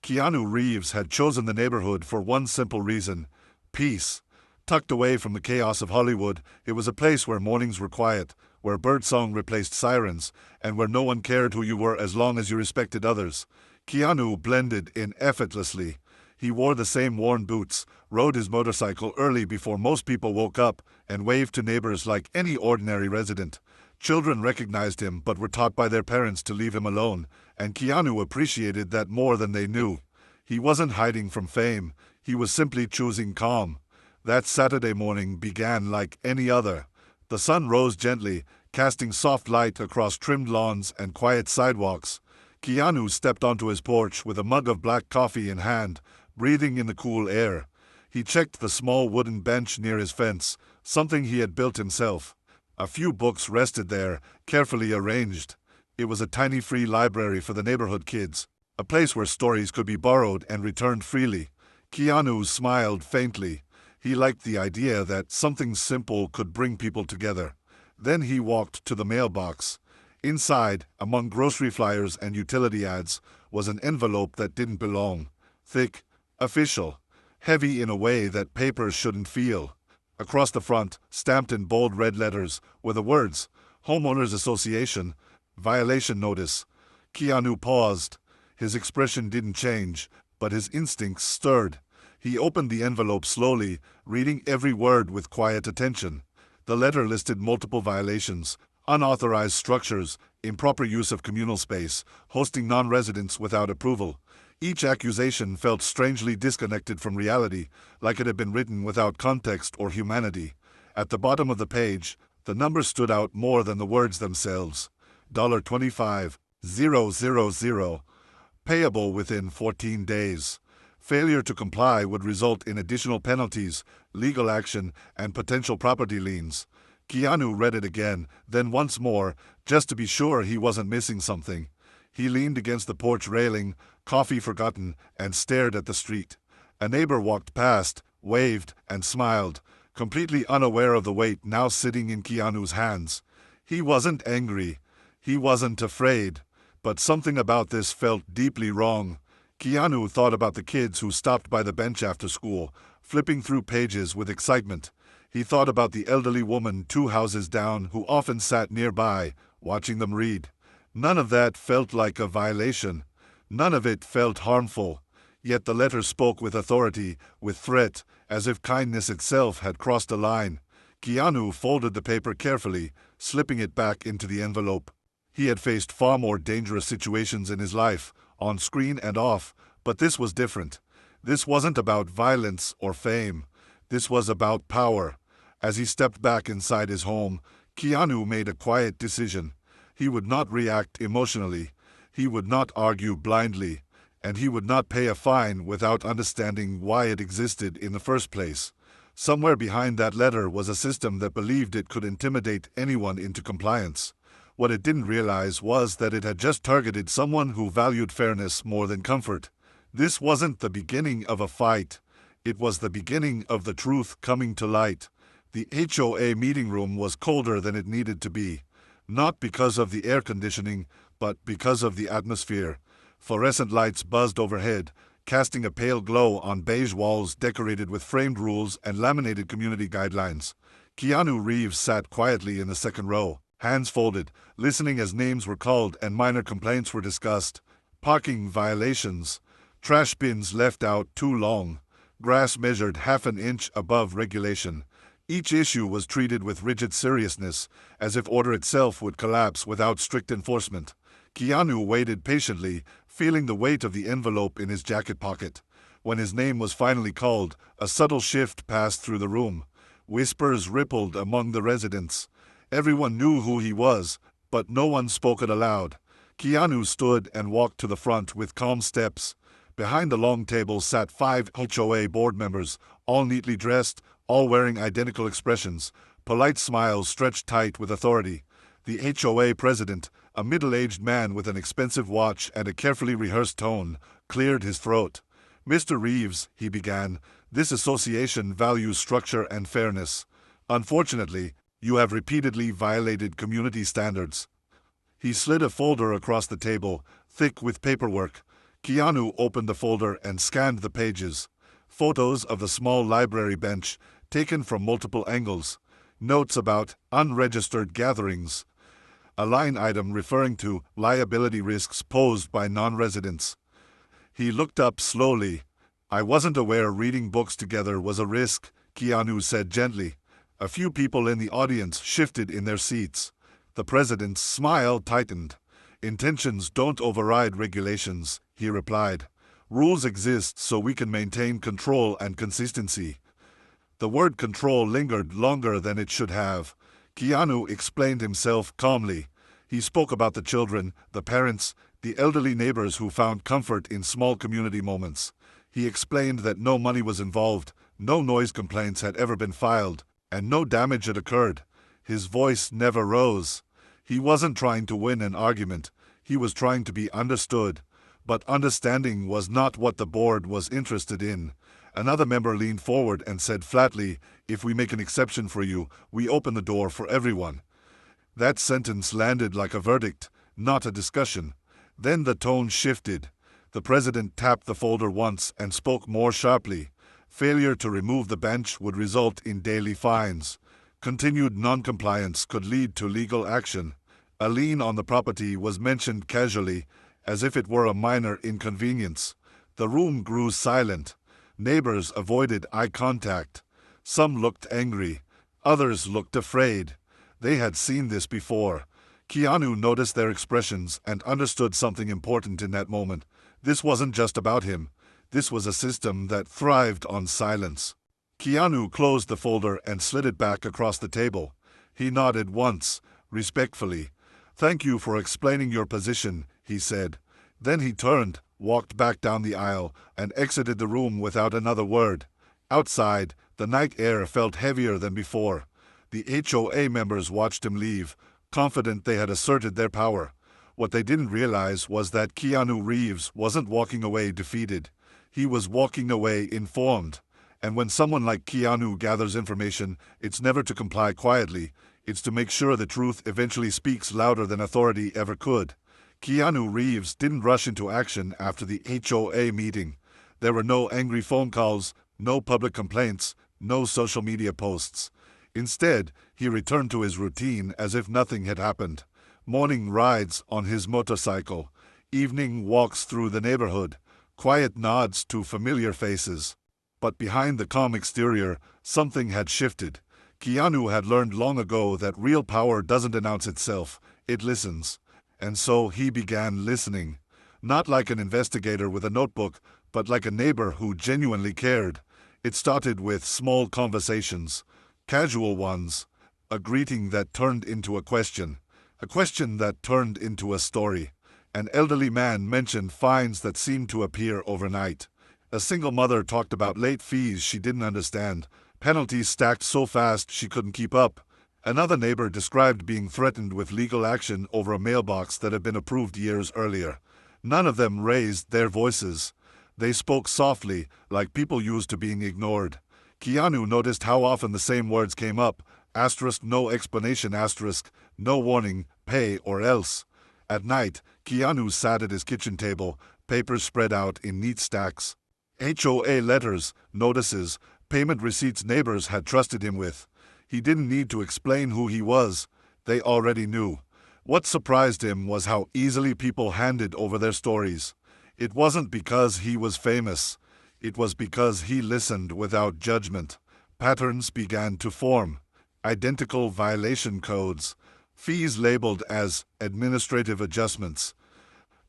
Keanu Reeves had chosen the neighborhood for one simple reason: peace. Tucked away from the chaos of Hollywood, it was a place where mornings were quiet, where birdsong replaced sirens, and where no one cared who you were as long as you respected others. Keanu blended in effortlessly. He wore the same worn boots, rode his motorcycle early before most people woke up, and waved to neighbors like any ordinary resident. Children recognized him but were taught by their parents to leave him alone, and Keanu appreciated that more than they knew. He wasn't hiding from fame, he was simply choosing calm. That Saturday morning began like any other. The sun rose gently, casting soft light across trimmed lawns and quiet sidewalks. Keanu stepped onto his porch with a mug of black coffee in hand, breathing in the cool air. He checked the small wooden bench near his fence, something he had built himself. A few books rested there, carefully arranged. It was a tiny free library for the neighborhood kids, a place where stories could be borrowed and returned freely. Keanu smiled faintly. He liked the idea that something simple could bring people together. Then he walked to the mailbox. Inside, among grocery flyers and utility ads, was an envelope that didn't belong. Thick, official, heavy in a way that papers shouldn't feel. Across the front, stamped in bold red letters, were the words, Homeowners Association, Violation Notice. Keanu paused. His expression didn't change, but his instincts stirred. He opened the envelope slowly, reading every word with quiet attention. The letter listed multiple violations: unauthorized structures, improper use of communal space, hosting non-residents without approval. Each accusation felt strangely disconnected from reality, like it had been written without context or humanity. At the bottom of the page, the numbers stood out more than the words themselves. $25,000, payable within 14 days. Failure to comply would result in additional penalties, legal action, and potential property liens. Keanu read it again, then once more, just to be sure he wasn't missing something. He leaned against the porch railing, coffee forgotten, and stared at the street. A neighbor walked past, waved, and smiled, completely unaware of the weight now sitting in Keanu's hands. He wasn't angry. He wasn't afraid. But something about this felt deeply wrong. Keanu thought about the kids who stopped by the bench after school, flipping through pages with excitement. He thought about the elderly woman 2 houses down who often sat nearby, watching them read. None of that felt like a violation. None of it felt harmful. Yet the letter spoke with authority, with threat, as if kindness itself had crossed a line. Keanu folded the paper carefully, slipping it back into the envelope. He had faced far more dangerous situations in his life, on screen and off, but this was different. This wasn't about violence or fame. This was about power. As he stepped back inside his home, Keanu made a quiet decision. He would not react emotionally. He would not argue blindly. And he would not pay a fine without understanding why it existed in the first place. Somewhere behind that letter was a system that believed it could intimidate anyone into compliance. What it didn't realize was that it had just targeted someone who valued fairness more than comfort. This wasn't the beginning of a fight. It was the beginning of the truth coming to light. The HOA meeting room was colder than it needed to be. Not because of the air conditioning, but because of the atmosphere. Fluorescent lights buzzed overhead, casting a pale glow on beige walls decorated with framed rules and laminated community guidelines. Keanu Reeves sat quietly in the second row, hands folded, listening as names were called and minor complaints were discussed. Parking violations, trash bins left out too long, grass measured half an inch above regulation. Each issue was treated with rigid seriousness, as if order itself would collapse without strict enforcement. Keanu waited patiently, feeling the weight of the envelope in his jacket pocket. When his name was finally called, a subtle shift passed through the room. Whispers rippled among the residents. Everyone knew who he was, but no one spoke it aloud. Keanu stood and walked to the front with calm steps. Behind the long table sat 5 HOA board members, all neatly dressed, all wearing identical expressions, polite smiles stretched tight with authority. The HOA president, a middle-aged man with an expensive watch and a carefully rehearsed tone, cleared his throat. "Mr. Reeves," he began, "this association values structure and fairness. Unfortunately, you have repeatedly violated community standards." He slid a folder across the table, thick with paperwork. Keanu opened the folder and scanned the pages. Photos of the small library bench, taken from multiple angles. Notes about unregistered gatherings. A line item referring to liability risks posed by non-residents. He looked up slowly. "I wasn't aware reading books together was a risk," Keanu said gently. A few people in the audience shifted in their seats. The president's smile tightened. "Intentions don't override regulations," he replied. "Rules exist so we can maintain control and consistency." The word control lingered longer than it should have. Keanu explained himself calmly. He spoke about the children, the parents, the elderly neighbors who found comfort in small community moments. He explained that no money was involved, no noise complaints had ever been filed, and no damage had occurred. His voice never rose. He wasn't trying to win an argument. He was trying to be understood. But understanding was not what the board was interested in. Another member leaned forward and said flatly, "If we make an exception for you, we open the door for everyone." That sentence landed like a verdict, not a discussion. Then the tone shifted. The president tapped the folder once and spoke more sharply. Failure to remove the bench would result in daily fines. Continued noncompliance could lead to legal action. A lien on the property was mentioned casually, as if it were a minor inconvenience. The room grew silent. Neighbors avoided eye contact. Some looked angry. Others looked afraid. They had seen this before. Keanu noticed their expressions and understood something important in that moment. This wasn't just about him. This was a system that thrived on silence. Keanu closed the folder and slid it back across the table. He nodded once, respectfully. "Thank you for explaining your position," he said. Then he turned, walked back down the aisle, and exited the room without another word. Outside, the night air felt heavier than before. The HOA members watched him leave, confident they had asserted their power. What they didn't realize was that Keanu Reeves wasn't walking away defeated. He was walking away informed. And when someone like Keanu gathers information, it's never to comply quietly. It's to make sure the truth eventually speaks louder than authority ever could. Keanu Reeves didn't rush into action after the HOA meeting. There were no angry phone calls, no public complaints, no social media posts. Instead, he returned to his routine as if nothing had happened. Morning rides on his motorcycle, evening walks through the neighborhood, quiet nods to familiar faces. But behind the calm exterior, something had shifted. Keanu had learned long ago that real power doesn't announce itself, it listens. And so he began listening. Not like an investigator with a notebook, but like a neighbor who genuinely cared. It started with small conversations, casual ones, a greeting that turned into a question that turned into a story. An elderly man mentioned fines that seemed to appear overnight. A single mother talked about late fees she didn't understand, penalties stacked so fast she couldn't keep up. Another neighbor described being threatened with legal action over a mailbox that had been approved years earlier. None of them raised their voices. They spoke softly, like people used to being ignored. Keanu noticed how often the same words came up, no explanation, no warning, pay or else. At night, Keanu sat at his kitchen table, papers spread out in neat stacks. HOA letters, notices, payment receipts neighbors had trusted him with. He didn't need to explain who he was. They already knew. What surprised him was how easily people handed over their stories. It wasn't because he was famous. It was because he listened without judgment. Patterns began to form. Identical violation codes. Fees labeled as administrative adjustments.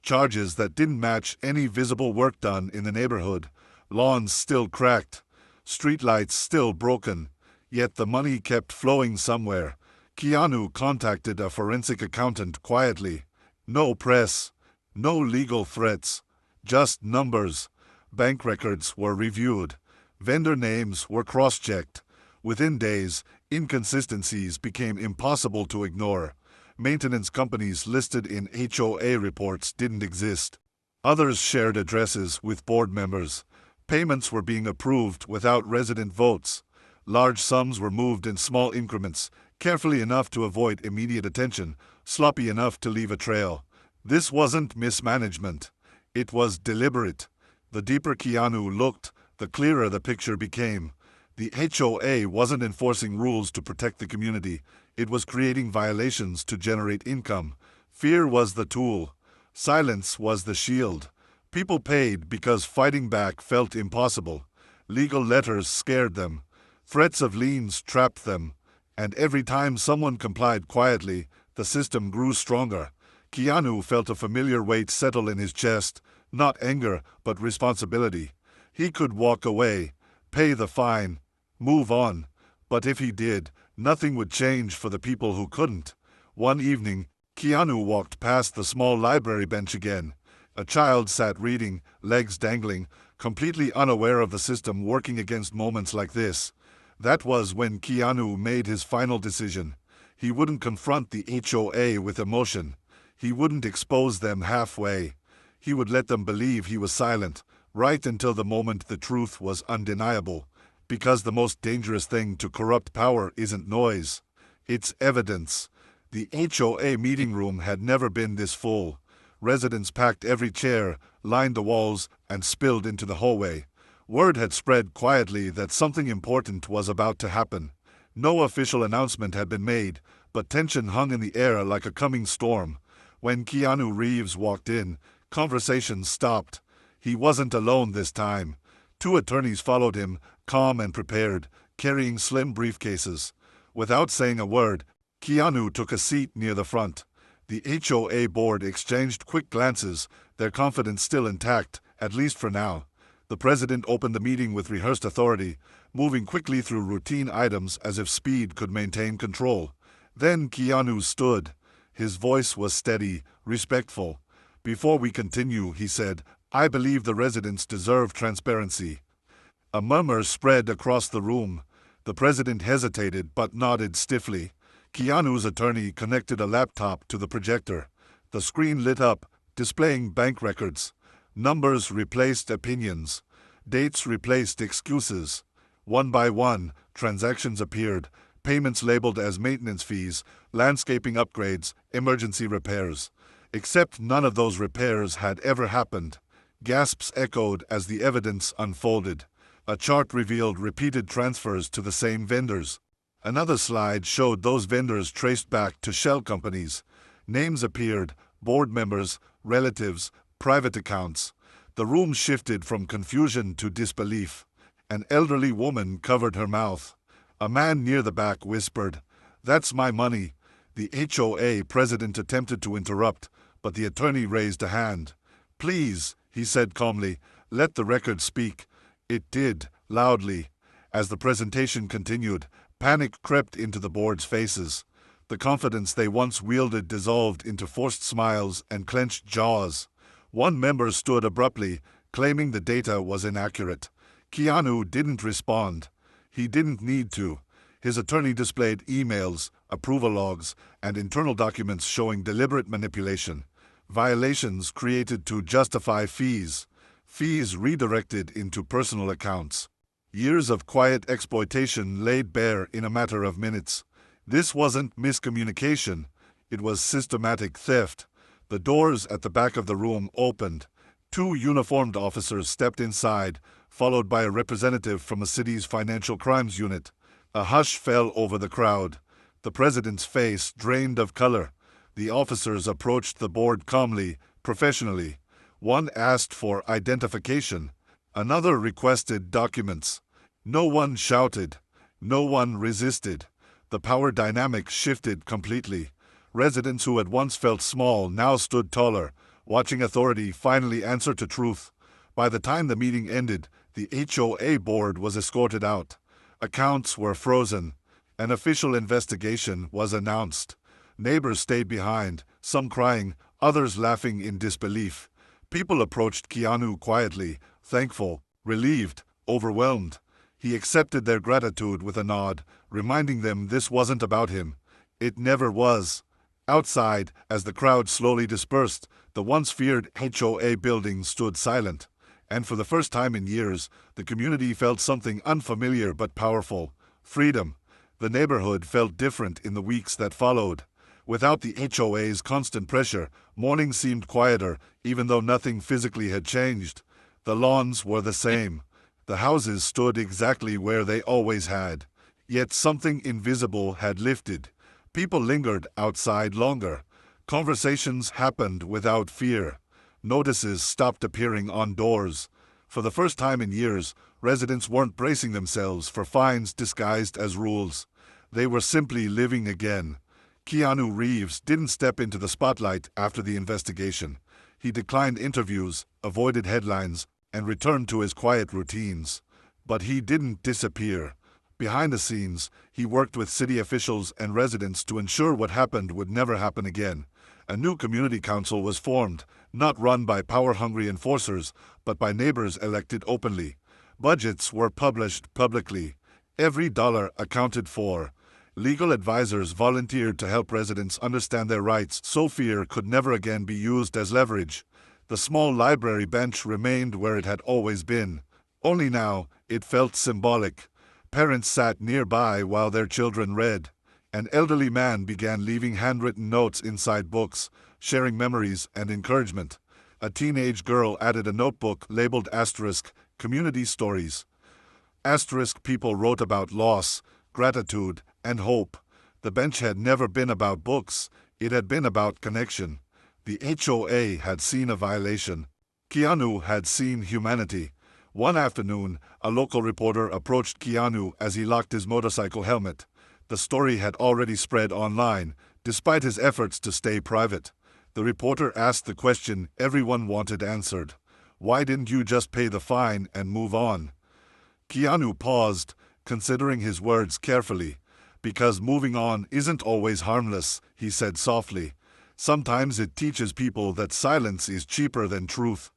Charges that didn't match any visible work done in the neighborhood. Lawns still cracked. Streetlights still broken. Yet the money kept flowing somewhere. Keanu contacted a forensic accountant quietly. No press. No legal threats. Just numbers. Bank records were reviewed. Vendor names were cross-checked. Within days, inconsistencies became impossible to ignore. Maintenance companies listed in HOA reports didn't exist. Others shared addresses with board members. Payments were being approved without resident votes. Large sums were moved in small increments, carefully enough to avoid immediate attention, sloppy enough to leave a trail. This wasn't mismanagement. It was deliberate. The deeper Keanu looked, the clearer the picture became. The HOA wasn't enforcing rules to protect the community. It was creating violations to generate income. Fear was the tool. Silence was the shield. People paid because fighting back felt impossible. Legal letters scared them. Threats of liens trapped them. And every time someone complied quietly, the system grew stronger. Keanu felt a familiar weight settle in his chest, not anger, but responsibility. He could walk away, pay the fine, move on. But if he did, nothing would change for the people who couldn't. One evening, Keanu walked past the small library bench again. A child sat reading, legs dangling, completely unaware of the system working against moments like this. That was when Keanu made his final decision. He wouldn't confront the HOA with emotion. He wouldn't expose them halfway. He would let them believe he was silent, right until the moment the truth was undeniable. Because the most dangerous thing to corrupt power isn't noise. It's evidence. The HOA meeting room had never been this full. Residents packed every chair, lined the walls, and spilled into the hallway. Word had spread quietly that something important was about to happen. No official announcement had been made, but tension hung in the air like a coming storm. When Keanu Reeves walked in, conversation stopped. He wasn't alone this time. 2 attorneys followed him, calm and prepared, carrying slim briefcases. Without saying a word, Keanu took a seat near the front. The HOA board exchanged quick glances, their confidence still intact, at least for now. The president opened the meeting with rehearsed authority, moving quickly through routine items as if speed could maintain control. Then Keanu stood. His voice was steady, respectful. "Before we continue," he said, "I believe the residents deserve transparency." A murmur spread across the room. The president hesitated but nodded stiffly. Keanu's attorney connected a laptop to the projector. The screen lit up, displaying bank records. Numbers replaced opinions. Dates replaced excuses. One by one, transactions appeared, payments labeled as maintenance fees, landscaping upgrades, emergency repairs. Except none of those repairs had ever happened. Gasps echoed as the evidence unfolded. A chart revealed repeated transfers to the same vendors. Another slide showed those vendors traced back to shell companies. Names appeared, board members, relatives, private accounts. The room shifted from confusion to disbelief. An elderly woman covered her mouth. A man near the back whispered, "That's my money." The HOA president attempted to interrupt, but the attorney raised a hand. "Please," he said calmly, "let the record speak." It did, loudly. As the presentation continued, panic crept into the board's faces. The confidence they once wielded dissolved into forced smiles and clenched jaws. One member stood abruptly, claiming the data was inaccurate. Keanu didn't respond. He didn't need to. His attorney displayed emails, approval logs, and internal documents showing deliberate manipulation. Violations created to justify fees. Fees redirected into personal accounts. Years of quiet exploitation laid bare in a matter of minutes. This wasn't miscommunication. It was systematic theft. The doors at the back of the room opened. 2 uniformed officers stepped inside, followed by a representative from a city's financial crimes unit. A hush fell over the crowd. The president's face drained of color. The officers approached the board calmly, professionally. One asked for identification. Another requested documents. No one shouted. No one resisted. The power dynamic shifted completely. Residents who had once felt small now stood taller, watching authority finally answer to truth. By the time the meeting ended, the HOA board was escorted out. Accounts were frozen. An official investigation was announced. Neighbors stayed behind, some crying, others laughing in disbelief. People approached Keanu quietly, thankful, relieved, overwhelmed. He accepted their gratitude with a nod, reminding them this wasn't about him. It never was. Outside, as the crowd slowly dispersed, the once feared HOA building stood silent. And for the first time in years, the community felt something unfamiliar but powerful: freedom. The neighborhood felt different in the weeks that followed. Without the HOA's constant pressure, mornings seemed quieter, even though nothing physically had changed. The lawns were the same. The houses stood exactly where they always had. Yet something invisible had lifted. People lingered outside longer. Conversations happened without fear. Notices stopped appearing on doors. For the first time in years, residents weren't bracing themselves for fines disguised as rules. They were simply living again. Keanu Reeves didn't step into the spotlight after the investigation. He declined interviews, avoided headlines, and returned to his quiet routines. But he didn't disappear. Behind the scenes, he worked with city officials and residents to ensure what happened would never happen again. A new community council was formed, not run by power-hungry enforcers, but by neighbors elected openly. Budgets were published publicly. Every dollar accounted for. Legal advisors volunteered to help residents understand their rights so fear could never again be used as leverage. The small library bench remained where it had always been. Only now, it felt symbolic. Parents sat nearby while their children read. An elderly man began leaving handwritten notes inside books, sharing memories and encouragement. A teenage girl added a notebook labeled *Community Stories. People wrote about loss, gratitude, and hope. The bench had never been about books, it had been about connection. The HOA had seen a violation. Keanu had seen humanity. One afternoon, a local reporter approached Keanu as he locked his motorcycle helmet. The story had already spread online, despite his efforts to stay private. The reporter asked the question everyone wanted answered. Why didn't you just pay the fine and move on? Keanu paused, considering his words carefully. Because moving on isn't always harmless, he said softly. Sometimes it teaches people that silence is cheaper than truth.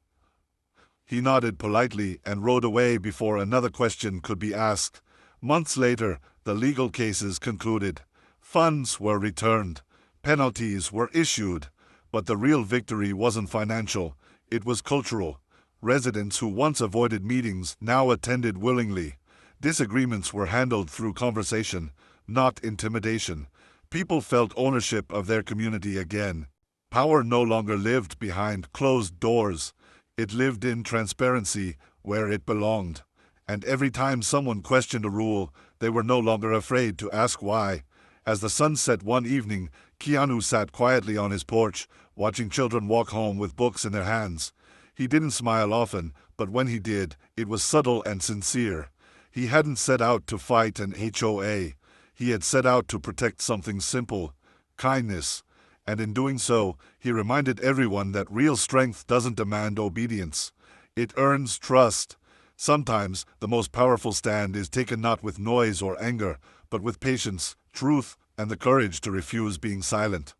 He nodded politely and rode away before another question could be asked. Months later, the legal cases concluded. Funds were returned. Penalties were issued. But the real victory wasn't financial. It was cultural. Residents who once avoided meetings now attended willingly. Disagreements were handled through conversation, not intimidation. People felt ownership of their community again. Power no longer lived behind closed doors. It lived in transparency, where it belonged. And every time someone questioned a rule, they were no longer afraid to ask why. As the sun set one evening, Keanu sat quietly on his porch, watching children walk home with books in their hands. He didn't smile often, but when he did, it was subtle and sincere. He hadn't set out to fight an HOA. He had set out to protect something simple, kindness. And in doing so, he reminded everyone that real strength doesn't demand obedience. It earns trust. Sometimes, the most powerful stand is taken not with noise or anger, but with patience, truth, and the courage to refuse being silent.